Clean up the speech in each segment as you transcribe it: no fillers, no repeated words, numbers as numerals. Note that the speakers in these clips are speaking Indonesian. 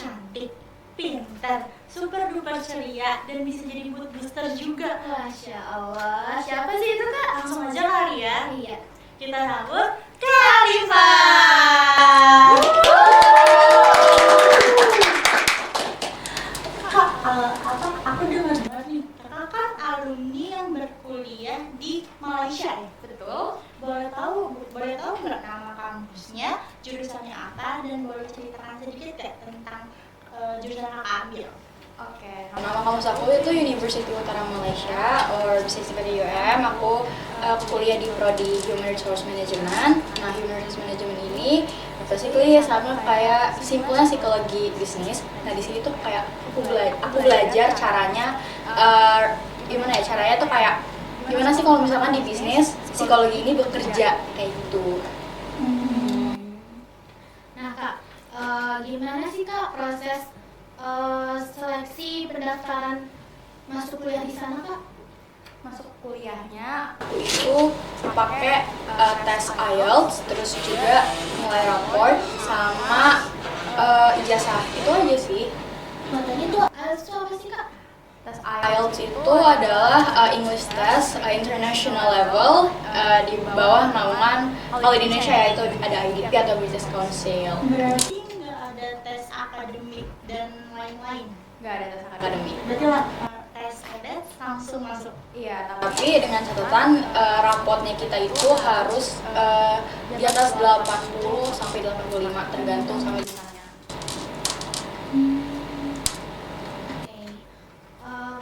cantik, pintar, super duper ceria, dan bisa jadi mood booster juga. Masya Allah, siapa sih itu kak? Langsung aja kali ya. Iya. Kita sambut Kak Alifa. Kak, aku dengar nih, kakak kan alumni yang berkuliah di Malaysia ya? Betul. Boleh tahu nggak nama kampusnya, jurusannya apa, dan boleh ceritakan sedikit nggak tentang jurusan yang kakak ambil? Oke, nama kampus aku itu University Utara Malaysia, or bisa disingkat UM. Aku kuliah di prodi Human Resource Management. Nah, Human Resource Management ini basically sama kayak simpelnya psikologi bisnis. Nah, di sini tuh kayak aku belajar caranya caranya tuh kayak gimana sih kalau misalkan di bisnis psikologi ini bekerja kayak gitu. Nah kak, gimana sih kak proses seleksi pendaftaran masuk kuliah di sana kak? Masuk kuliahnya aku itu pakai tes IELTS, terus juga nilai raport sama ijazah, itu aja sih. Matanya tuh IELTS tuh apa sih kak? Tes IELTS itu adalah English test international level di bawah naungan, kalau di Indonesia ya itu ada IDP atau British Council. Berarti nggak ada tes akademik dan lain-lain? Nggak ada tes akademik. Berarti tes edit langsung masuk? Iya, tapi dengan catatan rapotnya kita itu harus di atas 80 sampai 85 tergantung sama jurusannya.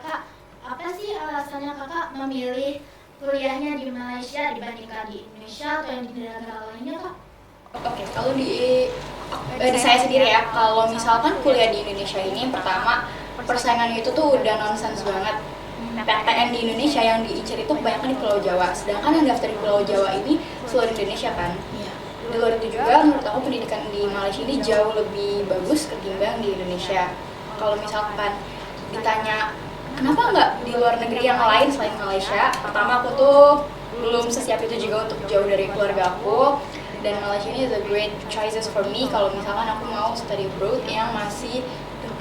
Kak, apa sih alasannya kakak memilih kuliahnya di Malaysia dibandingkan di Indonesia atau yang di negara lainnya kak? Oke, kalau di saya sendiri ya, kalau misalkan kuliah di Indonesia ini, pertama persaingannya itu tuh udah nonsens banget. PTN di Indonesia yang diincar itu kebanyakan di Pulau Jawa, sedangkan yang daftar di Pulau Jawa ini seluruh Indonesia kan. Di luar itu juga menurut aku pendidikan di Malaysia ini jauh lebih bagus ketimbang di Indonesia. Kalau misalkan ditanya kenapa nggak di luar negeri yang lain selain Malaysia, pertama aku tuh belum sesiap itu juga untuk jauh dari keluarga aku, dan Malaysia ini is a great choices for me kalau misalkan aku mau study abroad yang masih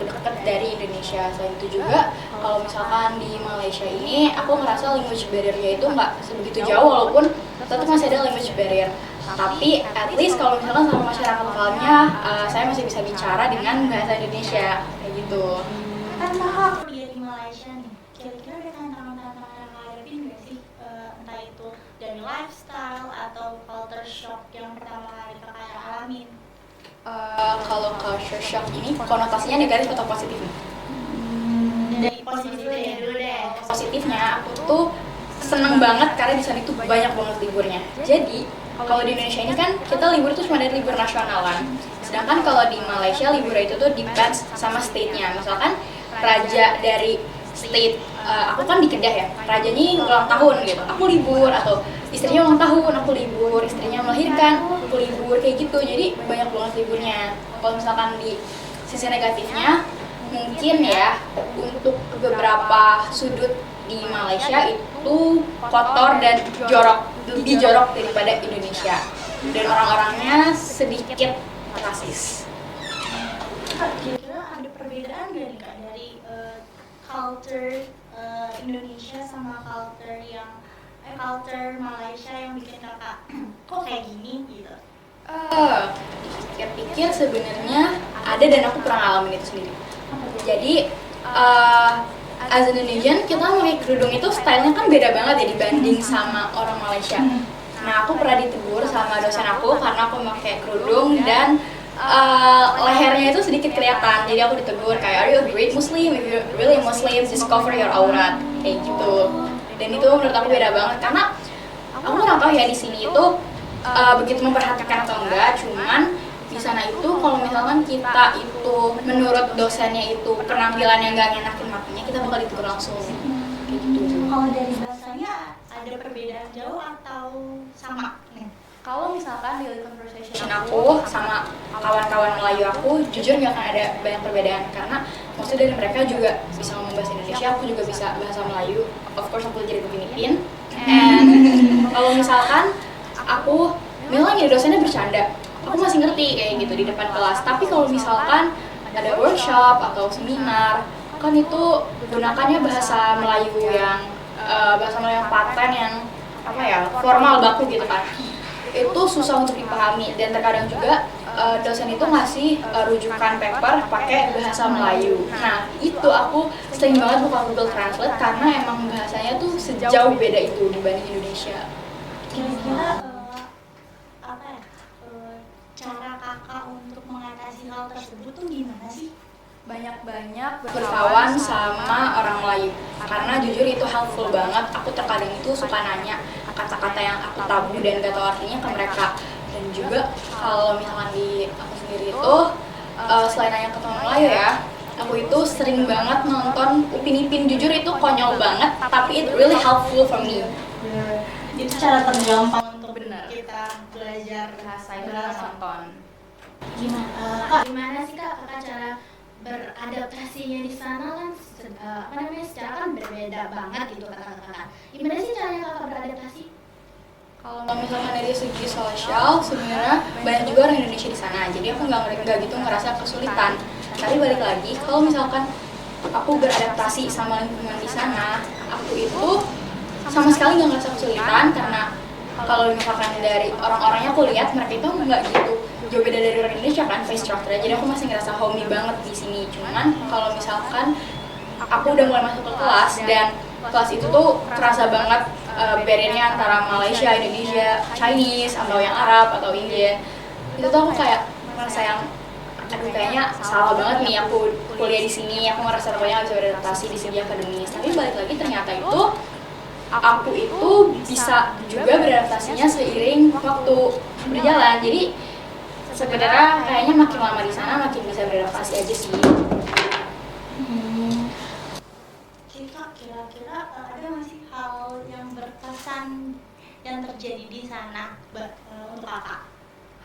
dekat dari Indonesia. Selain itu juga kalau misalkan di Malaysia ini aku ngerasa language barrier-nya itu nggak sebegitu jauh, walaupun tetap masih ada language barrier, tapi at least kalau misalkan sama masyarakat lokalnya saya masih bisa bicara dengan bahasa Indonesia kayak gitu. Kan kakak kuliah di Malaysia nih, kira-kira ada tantangan-tantangan yang ngadepin nggak sih? Entah itu dari lifestyle atau culture shock yang pertama kali kakak alamin? Kalau culture shock ini konotasinya negatif atau positif nih? Dari positifnya dulu deh. Positifnya aku tuh seneng banget karena di sana itu banyak banget liburnya. Jadi kalau di Indonesia ini kan kita libur tuh cuma dari libur nasional kan. Sedangkan kalau di Malaysia libur itu tuh depends sama state-nya. Misalkan raja dari state, aku kan di Kedah ya, rajanya ulang tahun gitu, aku libur, atau istrinya ulang tahun, aku libur, istrinya melahirkan, aku libur, kayak gitu. Jadi banyak banget liburnya. Kalau misalkan di sisi negatifnya, mungkin ya untuk beberapa sudut di Malaysia itu kotor dan jorok, lebih jorok daripada Indonesia, dan orang-orangnya sedikit rasis. Kira-kira ada perbedaan nggak nih kak dari culture Indonesia sama culture Malaysia yang bikin kakak kok kayak gini gitu? Pikir-pikir sebenarnya ada, dan aku pernah ngalamin itu sendiri. Jadi as an Indonesian kita pakai kerudung itu stylenya kan beda banget ya dibanding sama orang Malaysia. Nah, aku pernah ditegur sama dosen aku karena aku pakai kerudung dan lehernya itu sedikit kelihatan. Jadi aku ditegur kayak, are you a great Muslim? If you're really a Muslim, just cover your aurat, kayak gitu. Dan itu menurut aku beda banget karena aku nggak tahu ya di sini itu begitu memperhatikan atau enggak. Cuman di sana itu kalau misalkan kita itu menurut dosennya itu penampilannya nggak ngenakin matanya, kita bakal ditegur langsung. Gitu. Kalau dari bahasanya ada perbedaan jauh atau sama nih? Kalau misalkan daily conversation aku sama kawan-kawan Melayu aku, jujur nggak akan ada banyak perbedaan karena maksud dari mereka juga bisa ngomong bahasa Indonesia, aku juga bisa bahasa Melayu. Of course aku jadi Filipin. And kalau misalkan aku memang ya dosennya bercanda, aku masih ngerti kayak gitu di depan kelas. Tapi kalau misalkan ada workshop atau seminar, kan itu gunakannya bahasa Melayu yang paten yang formal baku gitu kan. Itu susah untuk dipahami, dan terkadang juga dosen itu ngasih rujukan paper pakai bahasa Melayu. Nah, itu aku sering banget buka Google Translate karena emang bahasanya tuh sejauh beda itu dibanding Indonesia. Kira-kira cara kakak untuk mengatasi hal tersebut tuh gimana sih? Banyak-banyak berkawan sama orang Melayu, karena jujur itu helpful banget. Aku terkadang itu suka nanya kata-kata yang aku tabu dan gak tahu artinya ke mereka. Dan juga kalau misalkan di aku sendiri itu selain nanya ke teman Melayu ya, aku itu sering banget nonton Upin Ipin. Jujur itu konyol banget, tapi it really helpful for me. Itu cara tergampang untuk Bener. kita belajar Bahasa itu nonton. Gimana sih kak cara beradaptasinya di sana kan secara kan berbeda banget gitu kata-kata. Gimana sih caranya kakak beradaptasi? Kalau misalkan dari segi sosial, sebenarnya banyak juga orang Indonesia di sana, jadi aku nggak gitu ngerasa kesulitan. Tapi balik lagi, kalau misalkan aku beradaptasi sama lingkungan di sana, aku itu sama sekali nggak ngerasa kesulitan, karena kalau misalkan dari orang-orangnya aku lihat mereka itu nggak gitu jauh beda dari orang Indonesia kan, face structure. Jadi aku masih ngerasa homey banget di sini. Cuman kalau misalkan aku udah mulai masuk ke kelas, dan kelas itu tuh kerasa banget barrier-nya antara Malaysia, Indonesia, Chinese, atau yang Arab, atau Indian. Itu tuh aku kayak merasa yang aduh kayaknya salah banget nih aku kuliah di sini, aku ngerasa pokoknya nggak bisa beradaptasi di segi akademis. Tapi balik lagi ternyata itu aku itu bisa juga beradaptasinya seiring waktu berjalan. Jadi sebenarnya kayaknya makin lama di sana makin bisa beradaptasi aja sih. Kira-kira ada nggak sih hal yang berkesan yang terjadi di sana untuk kakak?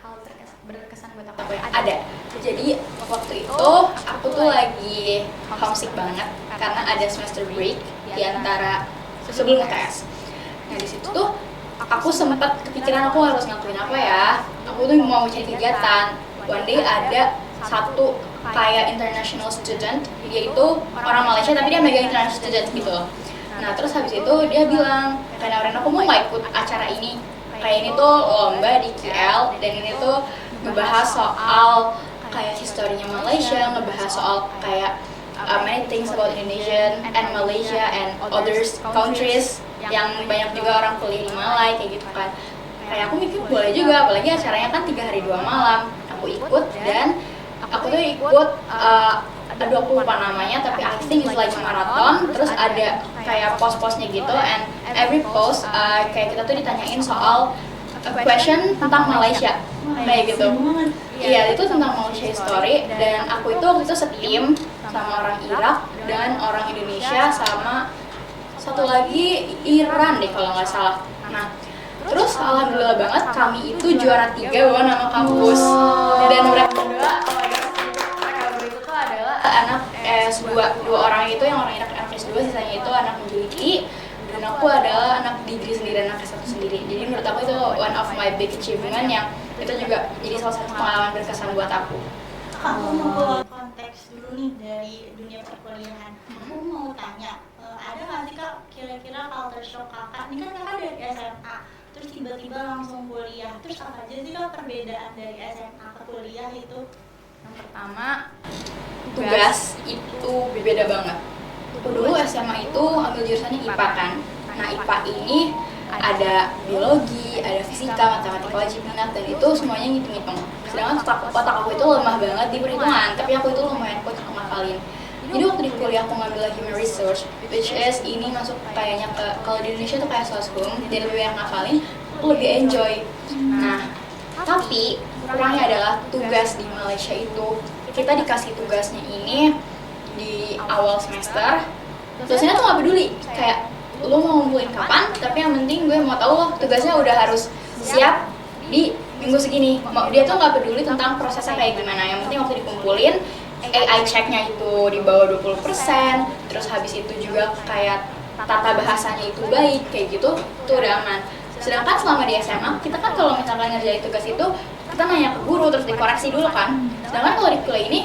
Hal berkesan buat aku ya? Ada. Jadi waktu itu aku tuh lagi homesick banget karena ada semester break di antara sebelum UTS. Nah di situ tuh aku sempat kepikiran aku harus ngelakuin apa ya. Aku tuh mau cari kegiatan. One day ada satu kayak international student, dia itu orang Malaysia tapi dia megang international student gitu. Nah terus habis itu dia bilang, kayak aku mau nggak ikut acara ini. Kayak ini tuh lomba di KL, dan ini tuh ngebahas soal kayak historinya Malaysia, ngebahas soal kayak many things about Indonesian and Malaysia and others countries yang banyak juga orang kuliah di Malay kayak gitu kan. Kayak aku mikir boleh juga, apalagi acaranya kan 3 hari 2 malam. Aku ikut, dan aku tuh ikut aduh aku lupa namanya, tapi I think it's like marathon. Terus ada kayak post-postnya gitu, and every post kayak kita tuh ditanyain soal question tentang Malaysia kayak gitu. Iya, itu tentang Malaysia history, dan aku itu waktu itu setim sama orang Irak dan orang Indonesia sama satu lagi Iran deh kalau nggak salah. Nah terus alhamdulillah banget kami itu juara 3 bawa nama kampus. Dan mereka berdua, mereka berdua itu tuh adalah anak S2, 2 orang itu yang orang Irak anak S2, sisanya itu anak menjuliti, dan aku adalah anak degree sendiri, anak S1 sendiri. Jadi menurut aku itu one of my big achievement yang itu juga jadi salah satu pengalaman berkesan buat aku. Aku mau keluar konteks dulu nih dari dunia perkuliahan. Aku mau tanya, ada nggak sih kak kira-kira culture shock kakak? Ini kan kakak dari SMA, terus tiba-tiba langsung kuliah. Terus apa aja sih kak perbedaan dari SMA ke kuliah itu? Yang pertama, tugas itu beda banget. Aku dulu SMA itu ambil jurusannya IPA kan. Nah IPA ini ada biologi, ada fisika, matematika wajib minat, dan itu semuanya ngitung-ngitung. Sedangkan otak aku itu lemah banget di perhitungan, tapi aku itu lumayan kuat untuk ngapalin. Jadi waktu di kuliah aku ngambil human research, which is ini masuk kayaknya ke, kalau di Indonesia tuh kayak soshum, jadi lebih banyak ngafalin, aku lebih enjoy. Nah, tapi kurangnya adalah tugas di Malaysia itu, kita dikasih tugasnya ini di awal semester, dosennya tuh nggak peduli, kayak lo mau ngumpulin kapan, tapi yang penting gue mau tahu lo tugasnya udah harus siap di minggu segini. Dia tuh nggak peduli tentang prosesnya kayak gimana, yang penting waktu dikumpulin AI check-nya itu di bawah 20%, terus habis itu juga kayak tata bahasanya itu baik, kayak gitu, itu udah aman. Sedangkan selama di SMA, kita kan kalau misalkan ngerjain tugas itu, kita nanya ke guru, terus dikoreksi dulu kan. Sedangkan kalau di kuliah ini,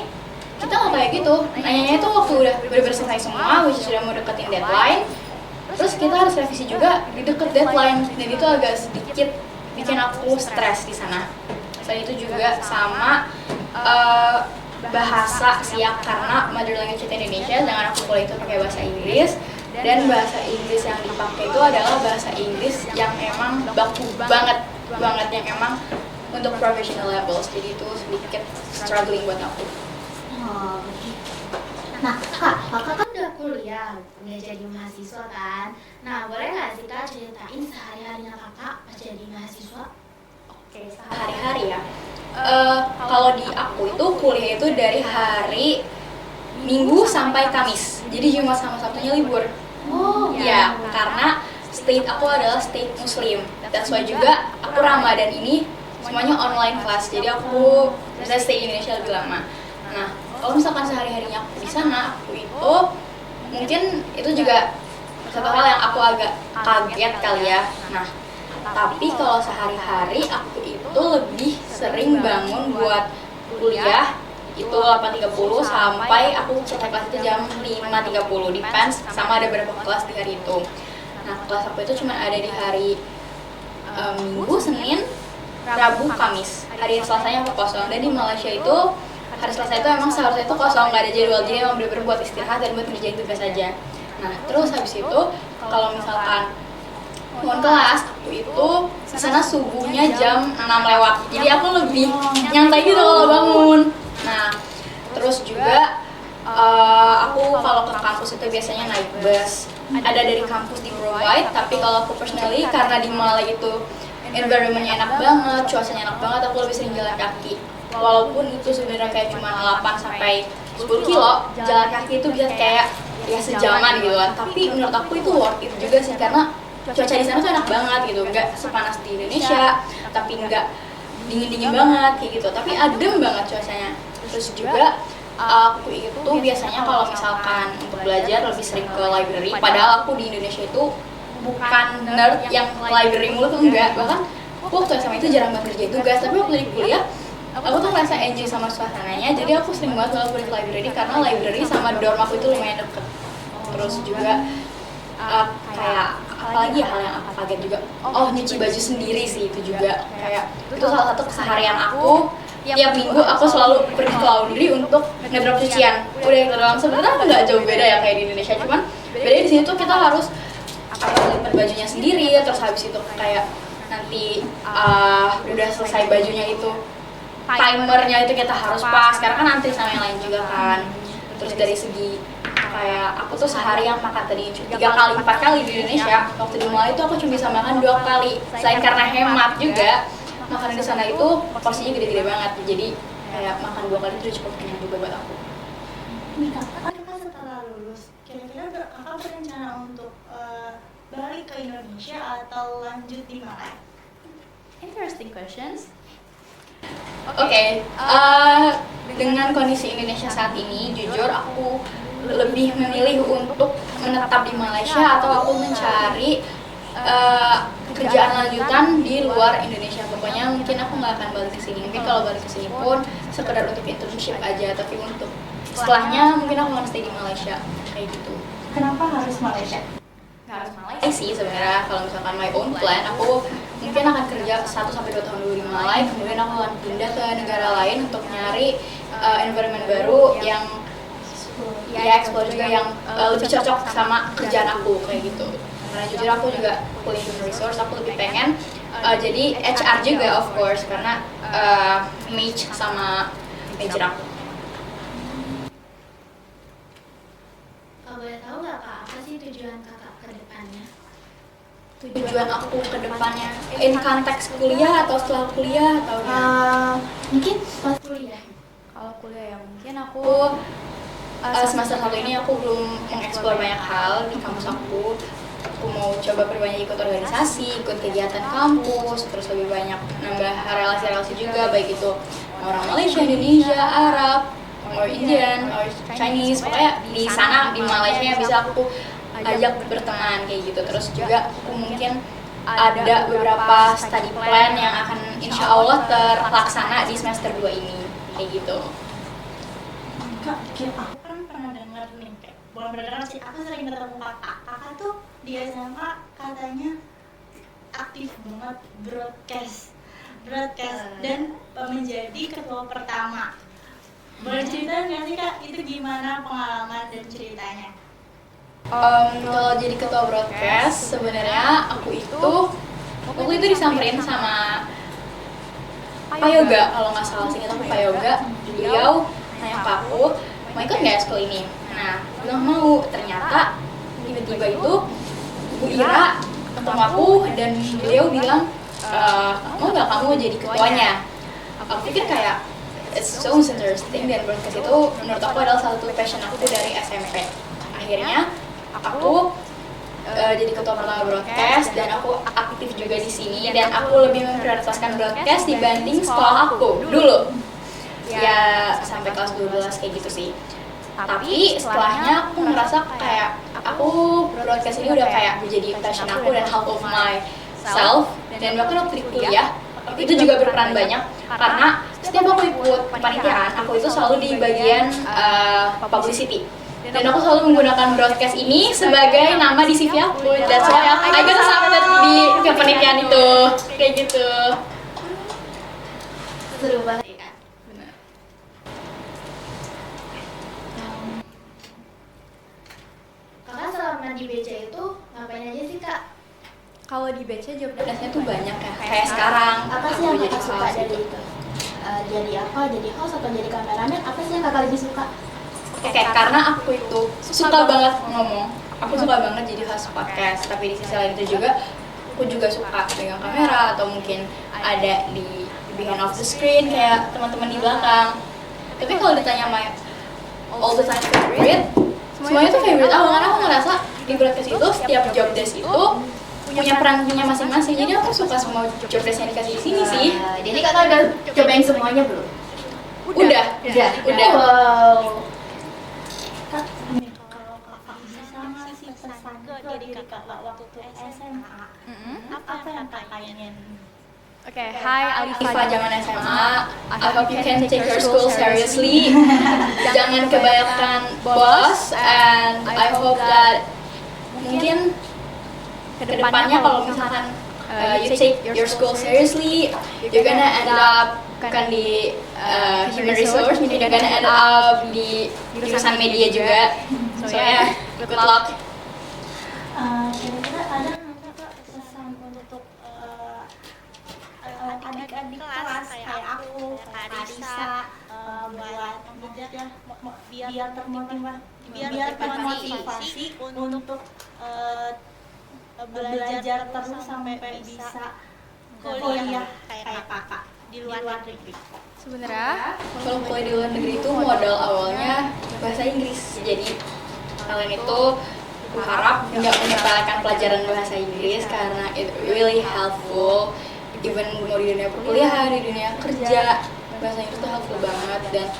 kita kita nggak kayak gitu, nanyanya itu waktu udah bener-bener selesai semua, which is sudah mau deketin deadline, terus kita harus revisi juga di deket deadline, dan itu agak sedikit bikin aku stres di sana. Selain itu juga sama bahasa sih ya, karena mother language kita Indonesia, dengan aku kuliah itu pakai bahasa Inggris, dan bahasa Inggris yang dipakai itu adalah bahasa Inggris yang emang baku banget yang emang untuk professional levels, jadi itu sedikit struggling buat aku. Oh, begitu. Nah, kakak kan udah kuliah, udah jadi mahasiswa kan? Nah, boleh nggak sih kak ceritain sehari-harinya kakak pas jadi mahasiswa? Oke, sehari-hari ya. Kalau di aku itu kuliah itu dari hari Minggu sampai Kamis, jadi Jumat sama Sabtunya libur. Oh, Ya, karena state aku adalah state Muslim. That's why juga aku Ramadan ini semuanya online class, jadi aku bisa stay di Indonesia lebih lama. Nah, kalau misalkan sehari-harinya aku di sana, aku itu mungkin itu juga satu hal yang aku agak kaget kali ya. Nah, tapi kalau sehari-hari aku itu lebih sering bangun buat kuliah itu 8.30 sampai aku selesai kelas itu jam 5.30, depends sama ada berapa kelas di hari itu. Nah, kelas aku itu cuma ada di hari Minggu, Senin, Rabu, Kamis. Hari Selasanya aku kosong, dan di Malaysia itu hari Selasa itu emang seharusnya itu kosong, nggak ada jadwal, jadi emang bener-bener buat istirahat dan buat ngerjain tugas aja. Nah, terus habis itu kalau misalkan mau kelas, aku itu di sana subuhnya jam 6 lewat, jadi aku lebih nyantai gitu kalau bangun. Nah, terus juga aku kalau ke kampus itu biasanya naik bus, ada dari kampus di provide, tapi kalau aku personally karena di Malay itu environment-nya enak banget, cuacanya enak banget, aku lebih sering jalan kaki. Walaupun itu sebenarnya kayak cuma 8 sampai 10 kilo, jalan kaki itu bisa kayak ya sejaman gitu kan. Tapi menurut aku itu worth it juga sih, karena cuaca di sana tuh enak banget gitu, nggak sepanas di Indonesia, tapi nggak dingin-dingin banget kayak gitu, tapi adem banget cuacanya. Terus juga aku itu biasanya kalau misalkan untuk belajar lebih sering ke library, padahal aku di Indonesia itu bukan nerd yang library mulu tuh enggak, bahkan aku waktu SMA itu jarang banget kerjain tugas, tapi waktu di kuliah aku tuh ngerasa enjoy sama suasananya, jadi aku sering banget kalau pergi ke library karena library sama dorm aku itu lumayan deket. Terus juga kayak apalagi hal yang aku kaget juga, nyuci baju sendiri sih, itu juga kayak itu salah satu keseharian aku. Tiap minggu aku selalu pergi ke laundry untuk ngedrop cucian. Udah itu doang, sebenarnya nggak jauh beda ya kayak di Indonesia, cuman bedanya di sini tuh kita harus lipat bajunya sendiri, terus habis itu kayak nanti udah selesai bajunya itu timernya itu kita harus pas, karena kan antri sama yang lain juga kan. Terus dari segi kayak aku tuh sehari yang makan tadi 3 kali 4 kali di Indonesia, waktu di Malaysia itu aku cuma bisa makan 2 kali. Selain karena hemat juga, makanan di sana itu porsinya gede-gede banget, jadi kayak makan 2 kali itu udah cukup kenyang juga buat aku. Nih kakak setelah lulus, kira-kira kakak berencana untuk balik ke Indonesia atau lanjut di Malai? Interesting questions. Oke, dengan kondisi Indonesia saat ini, jujur aku lebih memilih untuk menetap di Malaysia atau aku mencari kerjaan lanjutan di luar Indonesia. Pokoknya mungkin aku nggak akan balik ke sini. Mungkin kalau balik ke sini pun sekedar untuk internship aja, tapi untuk setelahnya mungkin aku akan stay di Malaysia kayak gitu. Kenapa harus Malaysia? Harus Malaysia sih sebenarnya. Kalau misalkan my own plan, aku mungkin akan kerja 1-2 tahun dulu di Malay, kemudian aku akan pindah ke negara lain untuk nyari environment baru yang ya explore juga yang lebih cocok sama kerjaan aku kayak gitu. Karena jujur aku juga kuliah human resource, aku lebih pengen jadi HR juga of course, karena match sama major aku. Boleh tahu nggak kak, apa sih tujuan kakak ke depannya? Tujuan aku ke depannya in konteks kuliah atau setelah kuliah atau Mungkin pas kuliah. kalau kuliah ya mungkin aku semester 1 ini aku belum mengeksplor banyak hal di kampus aku. Aku mau coba perbanyak ikut organisasi, ikut kegiatan kampus, terus lebih banyak nambah relasi-relasi juga, baik itu orang Malaysia, Indonesia, Arab, or Indian, or Chinese, pokoknya di sana di Malaysia bisa aku ajak berteman kayak gitu. Terus juga aku mungkin ada beberapa study plan yang akan insya Allah terlaksana di semester 2 ini kayak gitu. Kak, aku kan pernah dengar nih, kayak bukan pernah dengar sih, aku sering ketemu kakak tuh di SMA katanya aktif banget broadcast dan menjadi ketua pertama. Boleh cerita nggak sih Kak, itu gimana pengalaman dan ceritanya? Kalau jadi ketua broadcast, sebenarnya aku itu waktu itu disamperin sama Pak Yoga, kalau nggak salah sih itu Pak Yoga. Beliau nanya ke aku, mau ikut nggak school ini? Nah, bilang mau. Ternyata tiba-tiba itu Bu Ira ketemu aku dan beliau bilang, mau nggak kamu jadi ketuanya? Aku pikir kayak it's so interesting, dan broadcast itu menurut aku adalah satu passion aku dari SMP. Akhirnya aku jadi ketua pertama broadcast dan aku aktif juga di sini, dan aku lebih memprioritaskan broadcast dibanding sekolah aku dulu. Ya sampai kelas 12 kayak gitu sih. Tapi setelahnya aku ngerasa kayak aku broadcast ini udah kayak menjadi passion aku dan half of myself. Dan bahkan waktu di kuliah itu juga berperan banyak, karena setiap aku ikut kepanitiaan, aku itu selalu di bagian publicity. Dan aku selalu menggunakan broadcast ini sebagai nama di CV aku. That's why I got accepted di kepanitiaan itu. Kayak gitu. Seru banget ya kan? Benar. Kakak selama di BC itu ngapain aja sih Kak? Kalau di BC job desk-nya tuh banyak ya. Kayak sekarang Apa sih yang Kakak suka dari itu? Jadi apa? Jadi host atau jadi kameramen? Apa sih yang Kakak lebih suka? Oke, karena aku itu suka banget ngomong. Aku suka banget jadi host podcast. Tapi di sisi lain itu juga, aku juga suka pegang kamera atau mungkin ada di behind of the screen kayak teman-teman di belakang. Tapi kalau ditanya my all the time favorite, semuanya tuh favorite aku, karena aku ngerasa di broadcast itu setiap job desk itu punya perannya masing-masing. Jadi aku suka semua job desk yang dikasih di sini sih. Jadi Kakak udah cobain semuanya belum? Udah. Wow. Kak, kalau kakak bisa ngasih pesan ke diri kakak waktu SMA, apa yang kakak ingin? Okay, hi Alifa Alifa. zaman SMA, I hope you can take your school seriously. Jangan kebanyakan boss, and I hope that mungkin kedepannya kalau misalkan you take your school seriously, you're gonna end up bukan di human resource, you're gonna end up di jurusan media juga. So yeah, good luck. Kira-kira ada nggak Kak pesan untuk adik-adik kelas kayak aku, Kak Arisa, buat biar termotivasi untuk belajar terus sampai bisa kuliah kayak kakak di luar negeri? Sebenarnya Kalau kuliah di luar negeri itu modal awalnya bahasa Inggris. Jadi kalian itu berharap nggak menyepelekan pelajaran bahasa Inggris, karena it really helpful. Even mau di dunia perkuliahan, di dunia kerja, bahasa Inggris itu helpful banget. Dan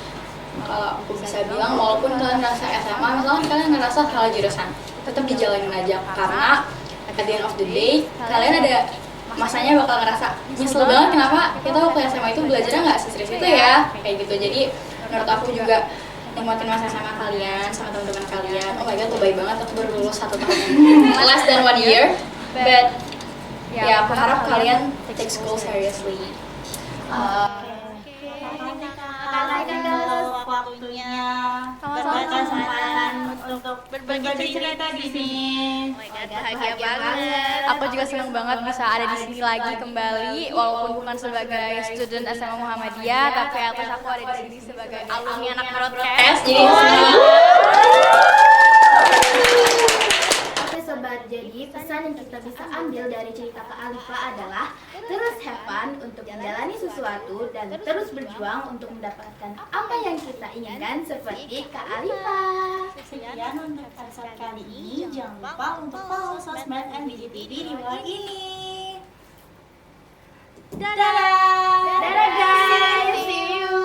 kalau aku bisa bilang, walaupun kalian ngerasa SMA, misalkan kalian ngerasa salah jurusan, tetap dijalanin aja, karena at the end of the day kalian ada masanya bakal ngerasa nyesel banget kenapa kita waktu SMA itu belajarnya nggak seserius itu ya, kayak gitu. Jadi menurut aku juga nikmatin masa SMA kalian sama teman-teman kalian. Oh my god, lebay banget, aku baru lulus 1 tahun less than 1 year, but ya aku harap kalian take school seriously. Kakak waktunya berkesempatan untuk berbagi cerita di sini. Bahagia banget. aku juga senang banget bisa ada di sini lagi kembali, walaupun bukan sebagai student SMA Muhammadiyah, tapi at least aku ada di sini sebagai alumni anak broadcast. Jadi Oke sobat, jadi pesan yang kita bisa ambil dari cerita Kak Alifa adalah terus have fun untuk menjalani sesuatu dan terus berjuang untuk mendapatkan apa yang kita inginkan seperti Kak Alifa. Sekian untuk episode kali ini. Jangan lupa untuk follow sosmed MBJ TV di luar ini. Dadah! Dadah guys, see you.